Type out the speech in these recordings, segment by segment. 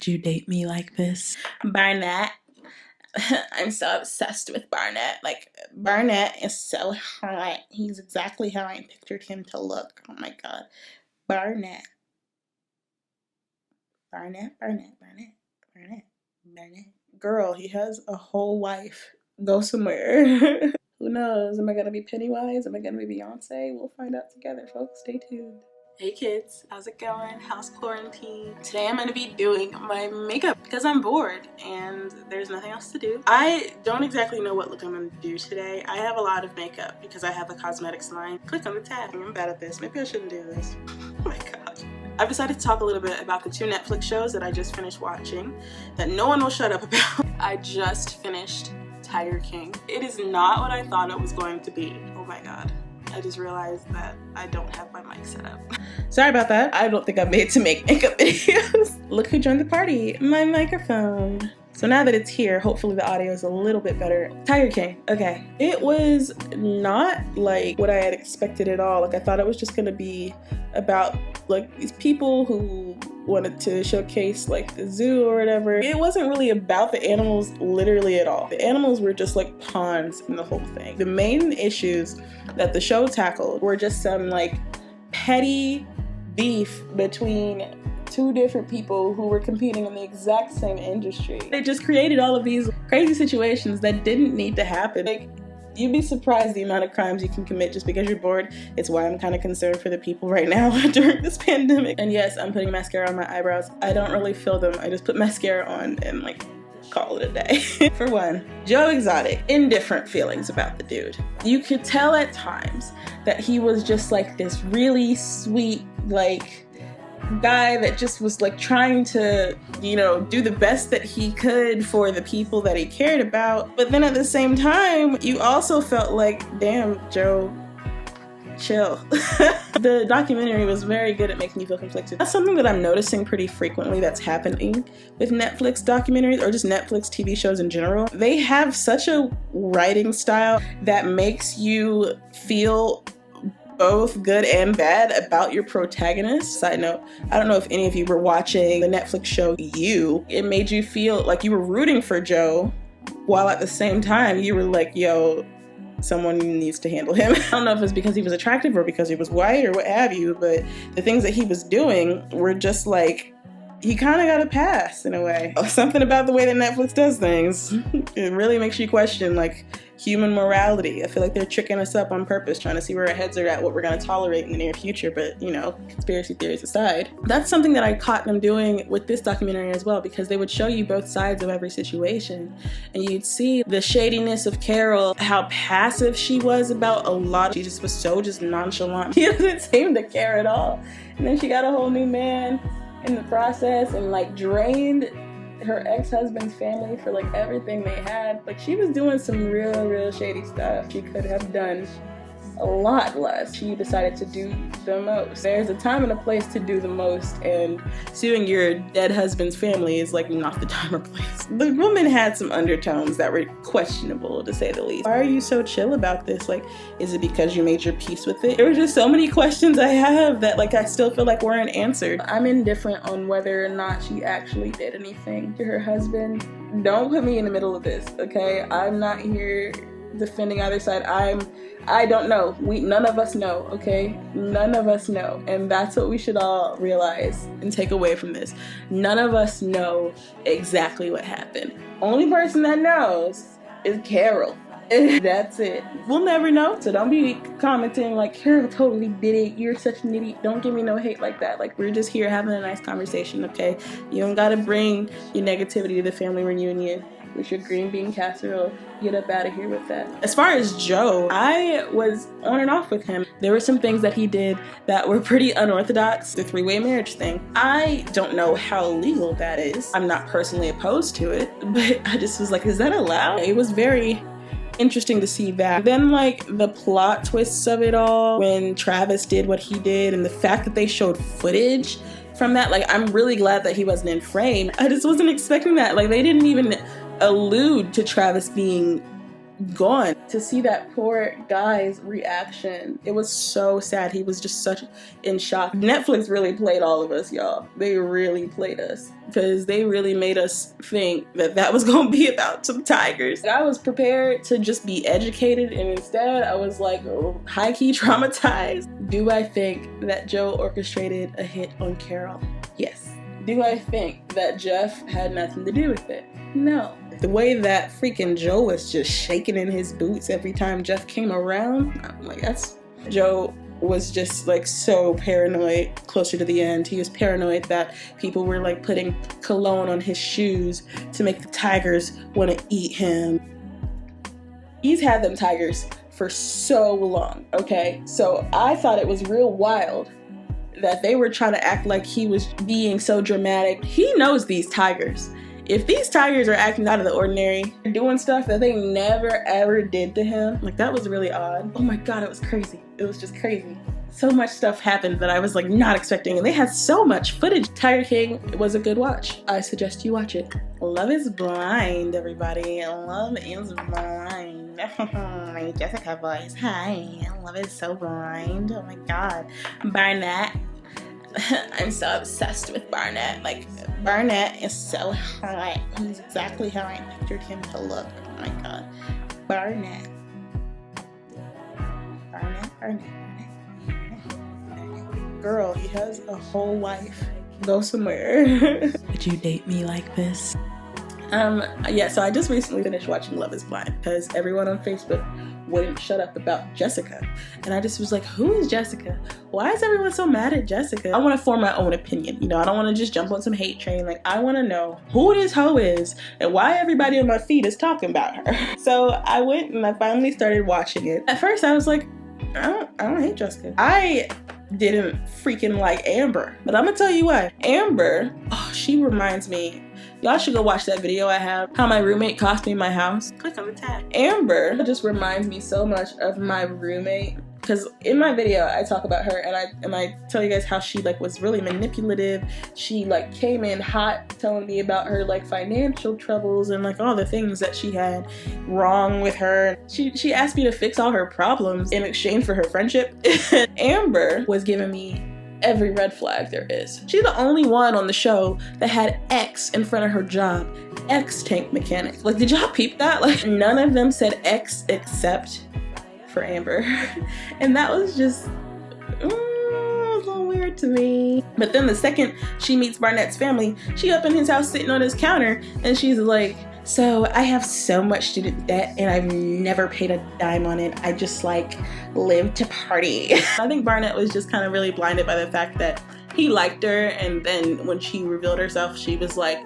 Would you date me like this? Barnett. I'm so obsessed with Barnett. Like, Barnett is so hot. He's exactly how I pictured him to look. Oh my god. Barnett. Barnett, Barnett, Barnett, Barnett, Barnett. Girl, he has a whole wife. Go somewhere. Who knows? Am I gonna be Pennywise? Am I gonna be Beyonce? We'll find out together, folks. Stay tuned. Hey kids, how's it going? How's quarantine? Today I'm going to be doing my makeup because I'm bored and there's nothing else to do. I don't exactly know what look I'm going to do today. I have a lot of makeup because I have a cosmetics line. Click on the tab. I'm bad at this. Maybe I shouldn't do this. Oh my god. I've decided to talk a little bit about the 2 Netflix shows that I just finished watching that no one will shut up about. I just finished Tiger King. It is not what I thought it was going to be. Oh my god. I just realized that I don't have my mic set up. Sorry about that. I don't think I'm made to make makeup videos. Look who joined the party, my microphone. So now that it's here, hopefully the audio is a little bit better. Tiger King, okay. It was not like what I had expected at all. Like I thought it was just gonna be about like these people who wanted to showcase like the zoo or whatever. It wasn't really about the animals literally at all. The animals were just like pawns in the whole thing. The main issues that the show tackled were just some like petty beef between 2 different people who were competing in the exact same industry. They just created all of these crazy situations that didn't need to happen. Like, you'd be surprised the amount of crimes you can commit just because you're bored. It's why I'm kind of concerned for the people right now during this pandemic. And yes, I'm putting mascara on my eyebrows. I don't really fill them. I just put mascara on and like call it a day. For one, Joe Exotic, indifferent feelings about the dude. You could tell at times that he was just like this really sweet, like, guy that just was like trying to, you know, do the best that he could for the people that he cared about. But then at the same time, you also felt like, damn, Joe, chill. The documentary was very good at making you feel conflicted. That's something that I'm noticing pretty frequently that's happening with Netflix documentaries or just Netflix TV shows in general. They have such a writing style that makes you feel both good and bad about your protagonist. Side note, I don't know if any of you were watching the Netflix show You. It made you feel like you were rooting for Joe while at the same time you were like, yo, someone needs to handle him. I don't know if it's because he was attractive or because he was white or what have you, but the things that he was doing were just like, he kind of got a pass in a way. Something about the way that Netflix does things. It really makes you question like human morality. I feel like they're tricking us up on purpose, trying to see where our heads are at, what we're going to tolerate in the near future. But, you know, conspiracy theories aside, that's something that I caught them doing with this documentary as well, because they would show you both sides of every situation. And you'd see the shadiness of Carol, how passive she was about a lot. She just was so just nonchalant. She doesn't seem to care at all. And then she got a whole new man in the process and like drained her ex-husband's family for like everything they had. Like she was doing some real shady stuff. She could have done a lot less. She decided to do the most. There's a time and a place to do the most, and suing your dead husband's family is like not the time or place. The woman had some undertones that were questionable, to say the least. Why are you so chill about this? Like, is it because you made your peace with it? There were just so many questions I have that like I still feel like weren't answered. I'm indifferent on whether or not she actually did anything to her husband. Don't put me in the middle of this, okay? I'm not here defending either side. I don't know. None of us know, okay? None of us know. And that's what we should all realize and take away from this. None of us know exactly what happened. Only person that knows is Carol. That's it. We'll never know. So don't be commenting like, Carol totally did it. You're such an idiot. Don't give me no hate like that. Like, we're just here having a nice conversation, okay? You don't gotta bring your negativity to the family reunion with your green bean casserole. Get up out of here with that. As far as Joe, I was on and off with him. There were some things that he did that were pretty unorthodox. The 3-way marriage thing. I don't know how legal that is. I'm not personally opposed to it, but I just was like, is that allowed? It was very interesting to see that. Then like the plot twists of it all, when Travis did what he did and the fact that they showed footage from that, like I'm really glad that he wasn't in frame. I just wasn't expecting that. Like they didn't even allude to Travis being gone. To see that poor guy's reaction, it was so sad. He was just such in shock. Netflix really played all of us, y'all. They really played us, because they really made us think that that was gonna be about some tigers. I was prepared to just be educated, and instead I was like high-key traumatized. Do I think that Joe orchestrated a hit on Carol? Yes. Do I think that Jeff had nothing to do with it? No. The way that freaking Joe was just shaking in his boots every time Jeff came around, I'm like, Joe was just like so paranoid closer to the end. He was paranoid that people were like putting cologne on his shoes to make the tigers want to eat him. He's had them tigers for so long, okay? So I thought it was real wild that they were trying to act like he was being so dramatic. He knows these tigers. If these tigers are acting out of the ordinary, doing stuff that they never ever did to him, like that was really odd. Oh my God, it was crazy. It was just crazy. So much stuff happened that I was like not expecting, and they had so much footage. Tiger King was a good watch. I suggest you watch it. Love is Blind, everybody. Love is Blind. My Jessica voice. Hi. Love is so blind. Oh my God. Barnett. I'm so obsessed with Barnett. Like, Barnett is so hot. He's exactly how I pictured him to look. Oh my God. Barnett. Girl, he has a whole life. Go somewhere. Would you date me like this? Yeah, so I just recently finished watching Love is Blind because everyone on Facebook wouldn't shut up about Jessica. And I just was like, who is Jessica? Why is everyone so mad at Jessica? I want to form my own opinion. You know, I don't want to just jump on some hate train. Like, I want to know who this hoe is and why everybody on my feed is talking about her. So I went and I finally started watching it. At first I was like, I don't hate Jessica. I didn't freaking like Amber. But I'm gonna tell you what, Amber, oh, she reminds me. Y'all should go watch that video I have, how my roommate cost me my house. Click on the tab. Amber just reminds me so much of my roommate, because in my video I talk about her and I tell you guys how she like was really manipulative. She like came in hot telling me about her like financial troubles and like all the things that she had wrong with her. She asked me to fix all her problems in exchange for her friendship. Amber was giving me every red flag there is. She's the only one on the show that had X in front of her job. X tank mechanic. Like, did y'all peep that? Like, none of them said X except for Amber. And that was just a little weird to me. But then the second she meets Barnett's family, she up in his house sitting on his counter and she's like, so I have so much student debt and I've never paid a dime on it. I just like live to party. I think Barnett was just kind of really blinded by the fact that he liked her, and then when she revealed herself, she was like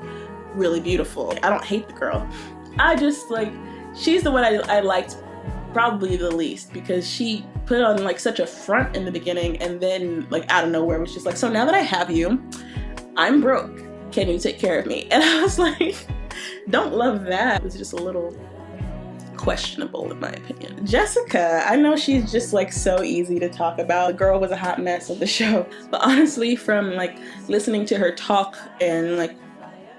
really beautiful. I don't hate the girl. I just like, she's the one I liked probably the least, because she put on like such a front in the beginning and then like out of nowhere was just like, so now that I have you, I'm broke. Can you take care of me? And I was like, don't love that. It was just a little questionable in my opinion. Jessica, I know she's just like so easy to talk about. The girl was a hot mess of the show. But honestly, from like listening to her talk and like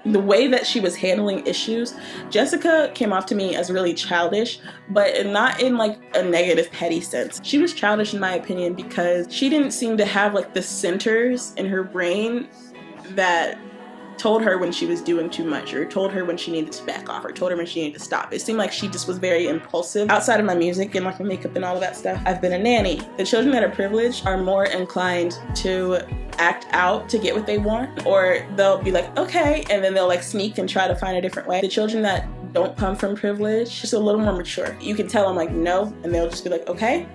the way that she was handling issues, Jessica came off to me as really childish, but not in like a negative petty sense. She was childish in my opinion because she didn't seem to have like the centers in her brain that told her when she was doing too much, or told her when she needed to back off, or told her when she needed to stop. It seemed like she just was very impulsive. Outside of my music and like my makeup and all of that stuff, I've been a nanny. The children that are privileged are more inclined to act out to get what they want, or they'll be like, okay, and then they'll like sneak and try to find a different way. The children that don't come from privilege, just a little more mature. You can tell them like no, and they'll just be like, okay.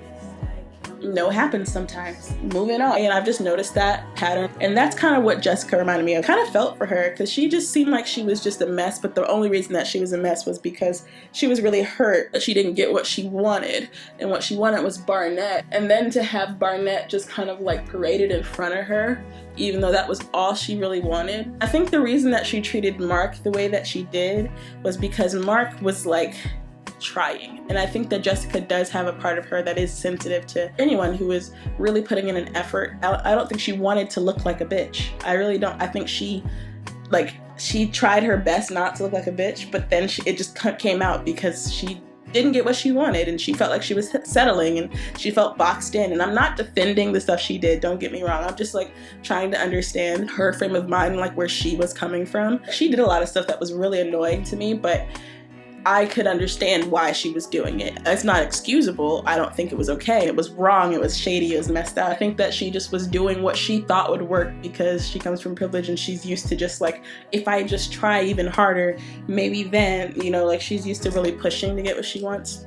No happens sometimes. Moving on. And I've just noticed that pattern. And that's kind of what Jessica reminded me of. I kind of felt for her because she just seemed like she was just a mess. But the only reason that she was a mess was because she was really hurt that she didn't get what she wanted. And what she wanted was Barnett. And then to have Barnett just kind of like paraded in front of her, even though that was all she really wanted. I think the reason that she treated Mark the way that she did was because Mark was like trying. And I think that Jessica does have a part of her that is sensitive to anyone who is really putting in an effort. I don't think she wanted to look like a bitch. I really don't. I think she tried her best not to look like a bitch, but then it just came out because she didn't get what she wanted, and she felt like she was settling, and she felt boxed in. And I'm not defending the stuff she did, don't get me wrong. I'm just like trying to understand her frame of mind, like where she was coming from. She did a lot of stuff that was really annoying to me, but I could understand why she was doing it. It's not excusable. I don't think it was okay. It was wrong. It was shady. It was messed up. I think that she just was doing what she thought would work because she comes from privilege, and she's used to just like, if I just try even harder, maybe then, you know, like she's used to really pushing to get what she wants.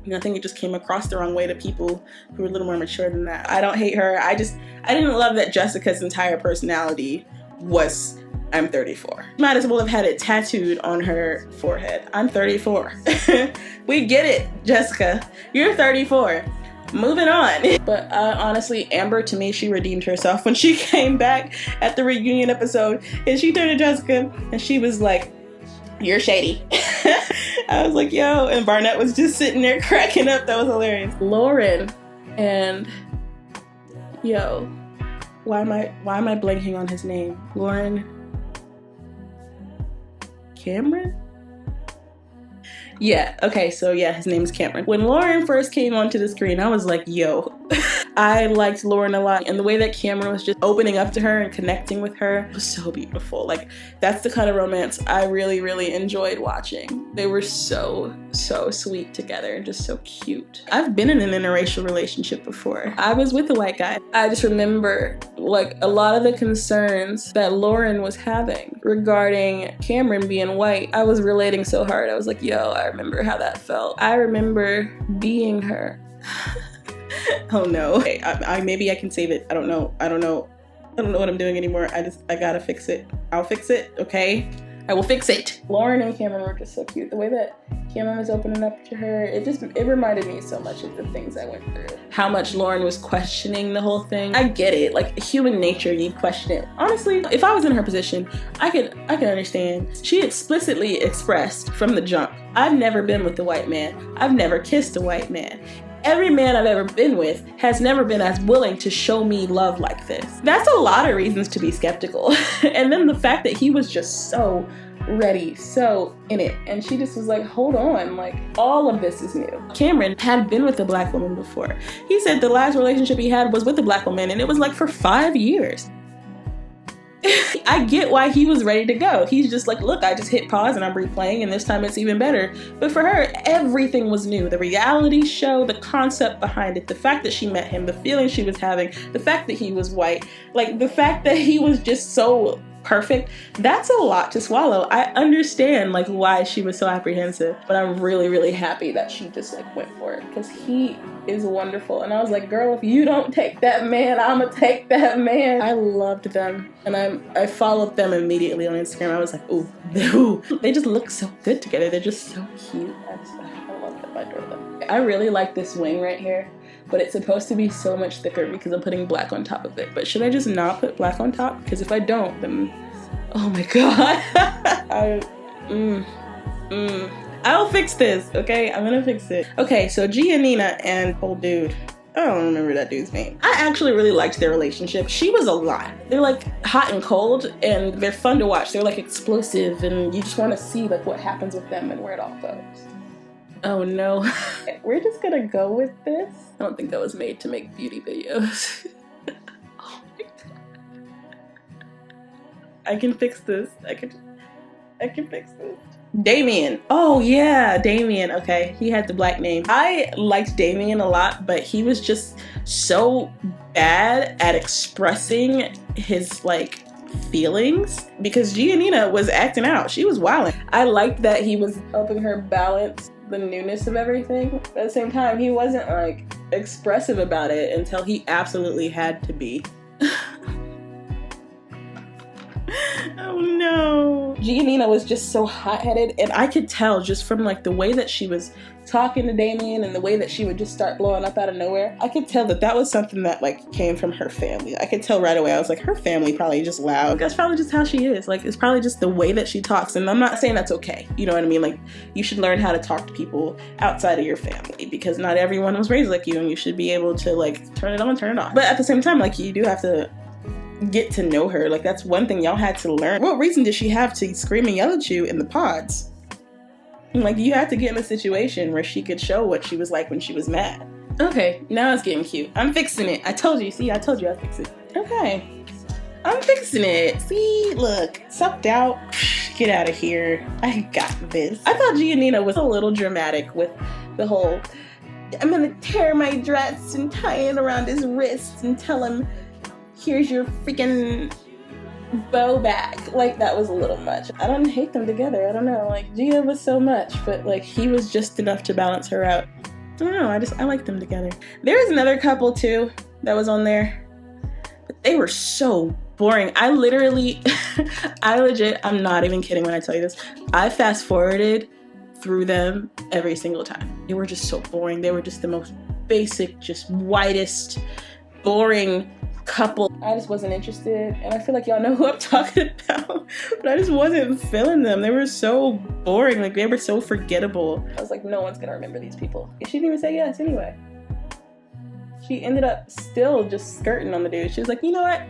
And I think it just came across the wrong way to people who were a little more mature than that. I don't hate her. I didn't love that Jessica's entire personality was, I'm 34. Might as well have had it tattooed on her forehead. I'm 34. We get it, Jessica. You're 34. Moving on. But honestly, Amber, to me, she redeemed herself when she came back at the reunion episode, and she turned to Jessica and she was like, "You're shady." I was like, yo, and Barnett was just sitting there cracking up. That was hilarious. Lauren and yo, why am I blanking on his name? Lauren Cameron? Yeah, okay, so yeah, his name is Cameron. When Lauren first came onto the screen, I was like, yo. I liked Lauren a lot, and the way that Cameron was just opening up to her and connecting with her was so beautiful. Like, that's the kind of romance I really, really enjoyed watching. They were so, so sweet together and just so cute. I've been in an interracial relationship before. I was with a white guy. I just remember, like, a lot of the concerns that Lauren was having regarding Cameron being white. I was relating so hard. I was like, yo, I remember how that felt. I remember being her. Oh no. Okay, maybe I can save it. I don't know what I'm doing anymore. I gotta fix it. I'll fix it, okay? I will fix it. Lauren and Cameron were just so cute. The way that Cameron was opening up to her, it reminded me so much of the things I went through. How much Lauren was questioning the whole thing. I get it. Like, human nature, you question it. Honestly, if I was in her position, I could understand. She explicitly expressed from the jump, I've never been with a white man. I've never kissed a white man. Every man I've ever been with has never been as willing to show me love like this. That's a lot of reasons to be skeptical. And then the fact that he was just so ready, so in it. And she just was like, hold on, like, all of this is new. Cameron had been with a black woman before. He said the last relationship he had was with a black woman, and it was like for 5 years. I get why he was ready to go. He's just like, look, I just hit pause and I'm replaying, and this time it's even better. But for her, everything was new. The reality show, the concept behind it, the fact that she met him, the feeling she was having, the fact that he was white, like the fact that he was just so perfect, that's a lot to swallow. I understand like why she was so apprehensive, but I'm really, really happy that she just like went for it, because he is wonderful. And I was like, girl, if you don't take that man, I'ma take that man. I loved them, and I followed them immediately on Instagram. I was like, ooh, they just look so good together. They're just so cute. I love them. I adore them. I really like this wing right here, but it's supposed to be so much thicker because I'm putting black on top of it. But should I just not put black on top? Because if I don't, then, oh my god. I'll fix this, okay? I'm gonna fix it. Okay, so Giannina and old dude, I don't remember that dude's name. I actually really liked their relationship. She was a lot. They're like hot and cold, and they're fun to watch. They're like explosive, and you just want to see like what happens with them and where it all goes. Oh no. We're just gonna go with this. I don't think that was made to make beauty videos. Oh my god. I can fix this. I can fix this. Damien. Oh yeah, Damien. Okay, he had the black name. I liked Damien a lot, but he was just so bad at expressing his like feelings, because Giannina was acting out. She was wilding. I liked that he was helping her balance the newness of everything. At the same time, he wasn't like expressive about it until he absolutely had to be. Oh no. Giannina was just so hot-headed, and I could tell just from like the way that she was talking to Damien and the way that she would just start blowing up out of nowhere. I could tell that that was something that like came from her family. I could tell right away. I was like, her family probably just loud. That's probably just how she is. Like, it's probably just the way that she talks. And I'm not saying that's okay. You know what I mean? Like, you should learn how to talk to people outside of your family, because not everyone was raised like you, and you should be able to like turn it on, turn it off. But at the same time, like, you do have to get to know her. Like, that's one thing y'all had to learn. What reason did she have to scream and yell at you in the pods? Like, you had to get in a situation where she could show what she was like when she was mad. Okay, now it's getting cute. I'm fixing it. I told you. See, I told you I'd fix it. Okay. I'm fixing it. See, look. Self-doubt. Get out of here. I got this. I thought Giannina was a little dramatic with the whole, I'm gonna tear my dress and tie it around his wrist and tell him, here's your freaking bow back. Like, that was a little much. I don't hate them together. I don't know. Like, Gia was so much, but like, he was just enough to balance her out. I don't know. I like them together. There's another couple too that was on there, but they were so boring. I legit, I'm not even kidding when I tell you this. I fast forwarded through them every single time. They were just so boring. They were just the most basic, just whitest, boring couple. I just wasn't interested, and I feel like y'all know who I'm talking about, but I just wasn't feeling them. They were so boring. Like, they were so forgettable. I was like, no one's gonna remember these people. She didn't even say yes anyway. She ended up still just skirting on the dude. She was like, you know what?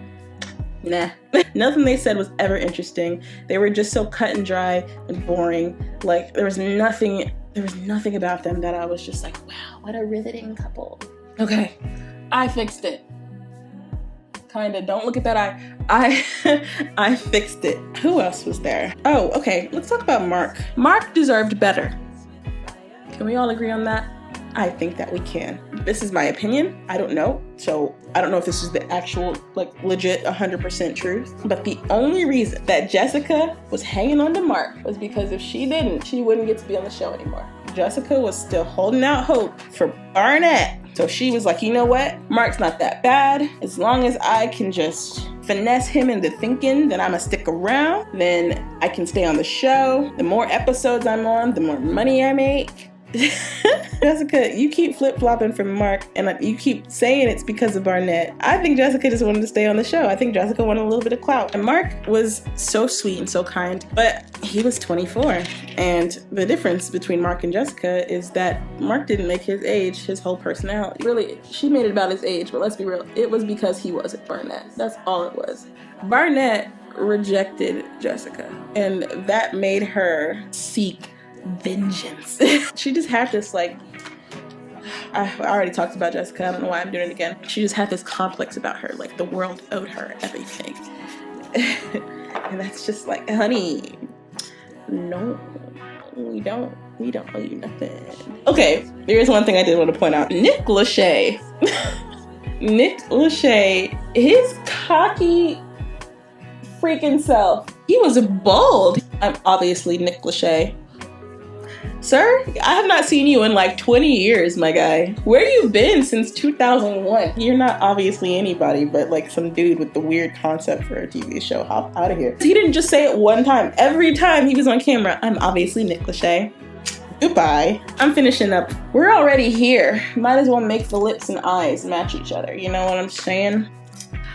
Nah. Nothing they said was ever interesting. They were just so cut and dry and boring. Like, there was nothing about them that I was just like, wow, what a riveting couple. Okay, I fixed it. Kinda. Don't look at that eye. I fixed it. Who else was there? Oh, okay. Let's talk about Mark. Mark deserved better. Can we all agree on that? I think that we can. This is my opinion. I don't know. So I don't know if this is the actual, like, legit 100% truth. But the only reason that Jessica was hanging on to Mark was because if she didn't, she wouldn't get to be on the show anymore. Jessica was still holding out hope for Barnett. So she was like, you know what? Mark's not that bad. As long as I can just finesse him into thinking that I'm gonna stick around, then I can stay on the show. The more episodes I'm on, the more money I make. Jessica, you keep flip-flopping from Mark, and you keep saying it's because of Barnett. I think Jessica just wanted to stay on the show. I think Jessica wanted a little bit of clout. And Mark was so sweet and so kind, but he was 24. And the difference between Mark and Jessica is that Mark didn't make his age his whole personality. Really, she made it about his age, but let's be real. It was because he wasn't Barnett. That's all it was. Barnett rejected Jessica, and that made her seek vengeance. She just had this, like, I already talked about Jessica, I don't know why I'm doing it again. She just had this complex about her, like the world owed her everything. And that's just like, honey, no, we don't owe you nothing. Okay, there is one thing I did want to point out. Nick Lachey. Nick Lachey, his cocky freaking self, he was bold. I'm obviously Nick Lachey. Sir, I have not seen you in like 20 years, my guy. Where you been since 2001? You're not obviously anybody, but like some dude with the weird concept for a TV show. Hop out of here. He didn't just say it one time. Every time he was on camera, I'm obviously Nick Lachey. Goodbye. I'm finishing up. We're already here. Might as well make the lips and eyes match each other. You know what I'm saying?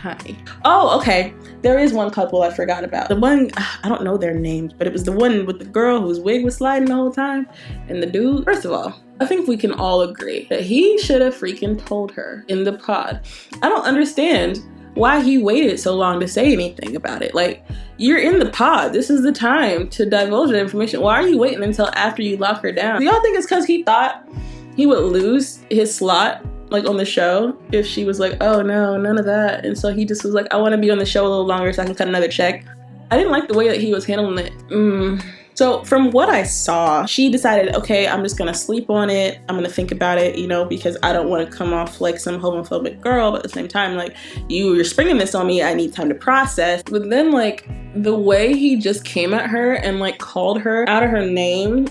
Hi. Oh, okay. There is one couple I forgot about. The one, I don't know their names, but it was the one with the girl whose wig was sliding the whole time. And the dude, first of all, I think we can all agree that he should have freaking told her in the pod. I don't understand why he waited so long to say anything about it. Like, you're in the pod. This is the time to divulge the information. Why are you waiting until after you lock her down? Do y'all think it's because he thought he would lose his slot, like, on the show if she was like, oh no, none of that? And so he just was like, I want to be on the show a little longer so I can cut another check. I didn't like the way that he was handling it. So from what I saw, she decided, okay, I'm just gonna sleep on it. I'm gonna think about it, you know, because I don't want to come off like some homophobic girl, but at the same time, like, you're springing this on me, I need time to process. But then, like, the way he just came at her and like called her out of her name,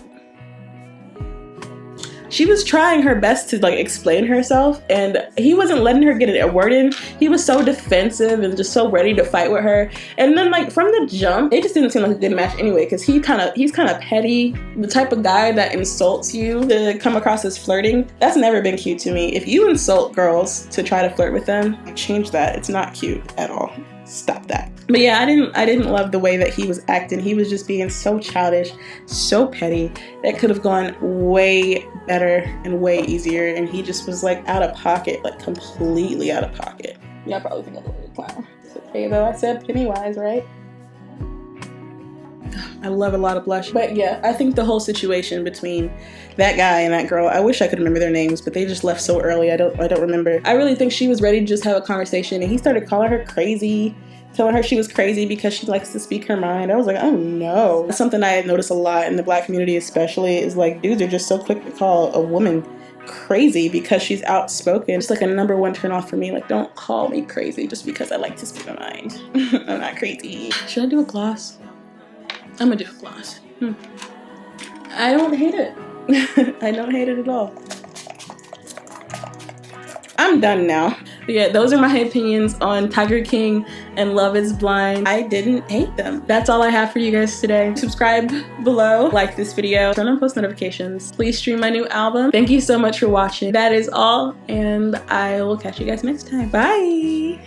she was trying her best to like explain herself, and he wasn't letting her get a word in. He was so defensive and just so ready to fight with her. And then, like, from the jump, it just didn't seem like a good match anyway, because he's kind of petty, the type of guy that insults you to come across as flirting. That's never been cute to me. If you insult girls to try to flirt with them, change that. It's not cute at all. Stop that. But yeah, I didn't love the way that he was acting. He was just being so childish, so petty. That could have gone way better and way easier, and he just was like out of pocket, like completely out of pocket. Y'all probably think I'm a little clown. It's okay though, I said Pennywise, right? I love a lot of blush. But yeah, I think the whole situation between that guy and that girl, I wish I could remember their names, but they just left so early. I don't remember. I really think she was ready to just have a conversation, and he started calling her crazy, telling her she was crazy because she likes to speak her mind. I was like, oh no. Something I had noticed a lot in the Black community especially is like dudes are just so quick to call a woman crazy because she's outspoken. It's like a #1 turn off for me. Like, don't call me crazy just because I like to speak my mind. I'm not crazy. Should I do a gloss? I'm gonna do a gloss. I don't hate it. I don't hate it at all. I'm done now. But yeah, those are my opinions on Tiger King and Love is Blind. I didn't hate them. That's all I have for you guys today. Subscribe below, like this video, turn on post notifications. Please stream my new album. Thank you so much for watching. That is all, and I will catch you guys next time. Bye!